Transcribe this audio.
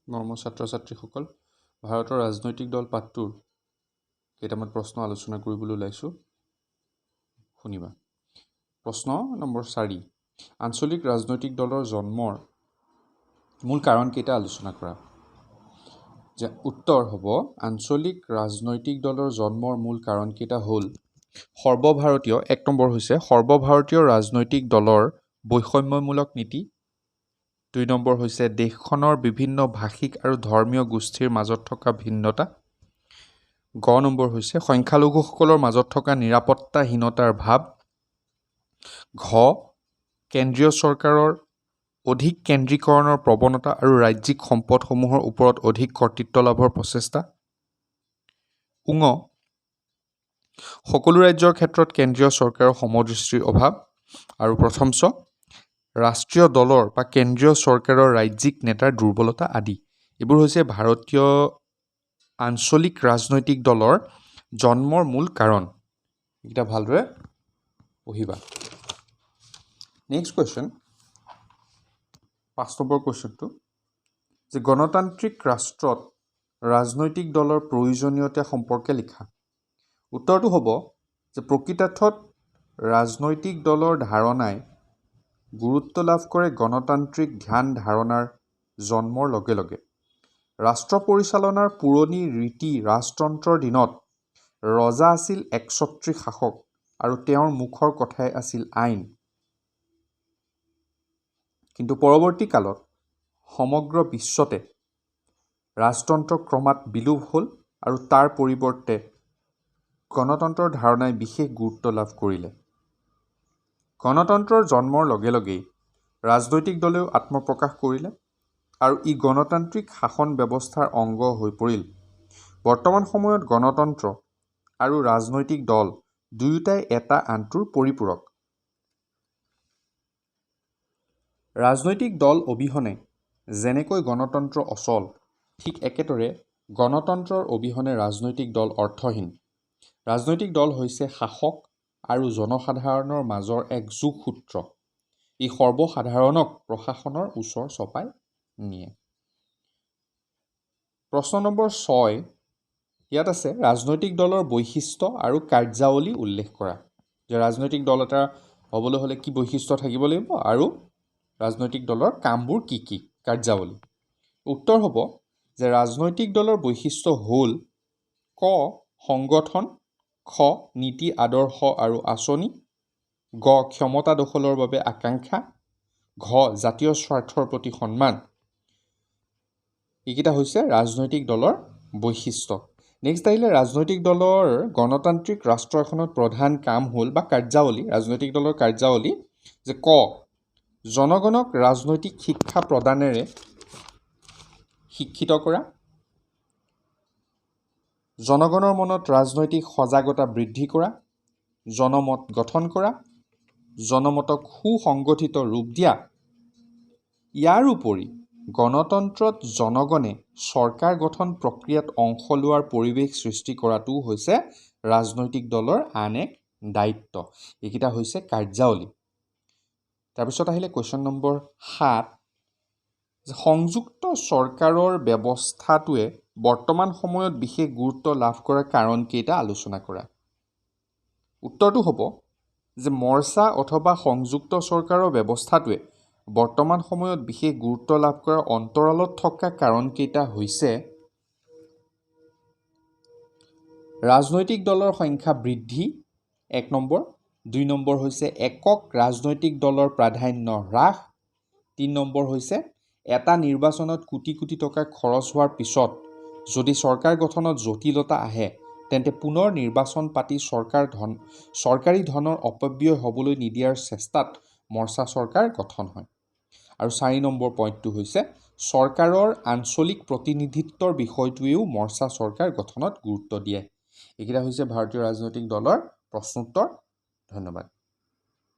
মৰমৰ ছাত্ৰ ছাত্ৰীসকল, ভাৰতৰ ৰাজনৈতিক দল পাঠটোৰ কেইটামান প্ৰশ্ন আলোচনা কৰিবলৈ ওলাইছোঁ। শুনিবা। প্ৰশ্ন নম্বৰ 4, আঞ্চলিক ৰাজনৈতিক দলৰ জন্মৰ মূল কাৰণকেইটা আলোচনা কৰা। যে উত্তৰ হ'ব, আঞ্চলিক ৰাজনৈতিক দলৰ জন্মৰ মূল কাৰণকেইটা হ'ল সৰ্বভাৰতীয়, 1 নম্বৰ হৈছে সৰ্বভাৰতীয় ৰাজনৈতিক দলৰ বৈষম্যমূলক নীতি। 2 নম্বৰ হৈছে দেশখনৰ বিভিন্ন ভাষিক আৰু ধৰ্মীয় গোষ্ঠীৰ মাজত থকা ভিন্নতা। গ নম্বৰ হৈছে সংখ্যালঘুসকলৰ মাজত থকা নিৰাপত্তাহীনতাৰ ভাৱ। ঘ কেন্দ্ৰীয় চৰকাৰৰ অধিক কেন্দ্ৰীকৰণৰ প্ৰৱণতা আৰু ৰাজ্যিক সম্পদসমূহৰ ওপৰত অধিক কৰ্তৃত্ব লাভৰ প্ৰচেষ্টা। ঙ সকলো ৰাজ্যৰ ক্ষেত্ৰত কেন্দ্ৰীয় চৰকাৰৰ সমদৃষ্টিৰ অভাৱ। আৰু প্ৰথম চ ৰাষ্ট্ৰীয় দলৰ বা কেন্দ্ৰীয় চৰকাৰৰ ৰাজ্যিক নেতাৰ দুৰ্বলতা আদি। এইবোৰ হৈছে ভাৰতীয় আঞ্চলিক ৰাজনৈতিক দলৰ জন্মৰ মূল কাৰণ। এইকেইটা ভালদৰে পঢ়িবা। নেক্সট কুৱেশ্যন, 5 নম্বৰ কুৱেশ্যনটো, যে গণতান্ত্ৰিক ৰাষ্ট্ৰত ৰাজনৈতিক দলৰ প্ৰয়োজনীয়তা সম্পৰ্কে লিখা। উত্তৰটো হ'ব যে প্ৰকৃতাৰ্থত ৰাজনৈতিক দলৰ ধাৰণাই গুৰুত্ব লাভ কৰে গণতান্ত্ৰিক ধ্যান ধাৰণাৰ জন্মৰ লগে লগে। ৰাষ্ট্ৰ পৰিচালনাৰ পুৰণি ৰীতি ৰাজতন্ত্ৰৰ দিনত ৰজা আছিল একছত্ৰী শাসক আৰু তেওঁৰ মুখৰ কথাই আছিল আইন। কিন্তু পৰৱৰ্তী কালত সমগ্ৰ বিশ্বতে ৰাজতন্ত্ৰ ক্ৰমাৎ বিলোপ হ'ল আৰু তাৰ পৰিৱৰ্তে গণতন্ত্ৰৰ ধাৰণাই বিশেষ গুৰুত্ব লাভ কৰিলে। গণতন্ত্ৰৰ জন্মৰ লগে লগেই ৰাজনৈতিক দলেও আত্মপ্ৰকাশ কৰিলে আৰু ই গণতান্ত্ৰিক শাসন ব্যৱস্থাৰ অংগ হৈ পৰিল। বৰ্তমান সময়ত গণতন্ত্ৰ আৰু ৰাজনৈতিক দল দুয়োটাই এটা আনটোৰ পৰিপূৰক। ৰাজনৈতিক দল অবিহনে যেনেকৈ গণতন্ত্ৰ অচল, ঠিক একেদৰে গণতন্ত্ৰৰ অবিহনে ৰাজনৈতিক দল অৰ্থহীন। ৰাজনৈতিক দল হৈছে শাসক আৰু জনসাধাৰণৰ মাজৰ এক যোগসূত্ৰ। ই সৰ্বসাধাৰণক প্ৰশাসনৰ ওচৰ চপাই নিয়ে। প্ৰশ্ন নম্বৰ 6, ইয়াত আছে ৰাজনৈতিক দলৰ বৈশিষ্ট্য আৰু কাৰ্যাৱলী উল্লেখ কৰা। যে ৰাজনৈতিক দল এটা হ'বলৈ হ'লে কি বৈশিষ্ট্য থাকিব লাগিব আৰু ৰাজনৈতিক দলৰ কামবোৰ কি কি, কাৰ্যাৱলী। উত্তৰ হ'ব যে ৰাজনৈতিক দলৰ বৈশিষ্ট্য হ'ল ক সংগঠন, খ নীতি আদৰ্শ আৰু আঁচনি, গ ক্ষমতা দখলৰ বাবে আকাংক্ষা, ঘ জাতীয় স্বাৰ্থৰ প্ৰতি সন্মান। এইকেইটা হৈছে ৰাজনৈতিক দলৰ বৈশিষ্ট্য। নেক্সট আহিলে ৰাজনৈতিক দলৰ গণতান্ত্ৰিক ৰাষ্ট্ৰ এখনত প্ৰধান কাম হ'ল বা কাৰ্যাৱলী, ৰাজনৈতিক দলৰ কাৰ্যাৱলী, যে ক জনগণক ৰাজনৈতিক শিক্ষা প্ৰদানেৰে শিক্ষিত কৰা, জনগণৰ মনত ৰাজনৈতিক সজাগতা বৃদ্ধি কৰা, জনমত গঠন কৰা, জনমতক সুসংগঠিত ৰূপ দিয়া। ইয়াৰ উপৰি গণতন্ত্ৰত জনগণে চৰকাৰ গঠন প্ৰক্ৰিয়াত অংশ লোৱাৰ পৰিৱেশ সৃষ্টি কৰাটোও হৈছে ৰাজনৈতিক দলৰ আন এক দায়িত্ব। এইকেইটা হৈছে কাৰ্যাৱলী। তাৰপিছত আহিলে কুৱেশ্যন নম্বৰ 7, সংযুক্ত চৰকাৰৰ ব্যৱস্থাটোৱে বৰ্তমান সময়ত বিশেষ গুৰুত্ব লাভ কৰাৰ কাৰণকেইটা আলোচনা কৰা। উত্তৰটো হ'ব যে মৰ্চা অথবা সংযুক্ত চৰকাৰৰ ব্যৱস্থাটোৱে বৰ্তমান সময়ত বিশেষ গুৰুত্ব লাভ কৰাৰ অন্তৰালত থকা কাৰণকেইটা হৈছে ৰাজনৈতিক দলৰ সংখ্যা বৃদ্ধি 1 নম্বৰ, 2 নম্বৰ হৈছে একক ৰাজনৈতিক দলৰ প্ৰাধান্য হ্ৰাস, 3 নম্বৰ হৈছে এটা নিৰ্বাচনত কোটি কোটি টকা খৰচ হোৱাৰ পিছত যদি চৰকাৰ গঠনত জটিলতা আহে তেন্তে পুনৰ নিৰ্বাচন পাতি চৰকাৰী ধনৰ অপব্যয় হ'বলৈ নিদিয়াৰ চেষ্টাত মৰ্চা চৰকাৰ গঠন হয়। আৰু 4 নম্বৰ পইণ্টটো হৈছে চৰকাৰৰ আঞ্চলিক প্ৰতিনিধিত্বৰ বিষয়টোৱেও মৰ্চা চৰকাৰ গঠনত গুৰুত্ব দিয়ে। এইকেইটা হৈছে ভাৰতীয় ৰাজনৈতিক দলৰ প্ৰশ্নোত্তৰ। ধন্যবাদ।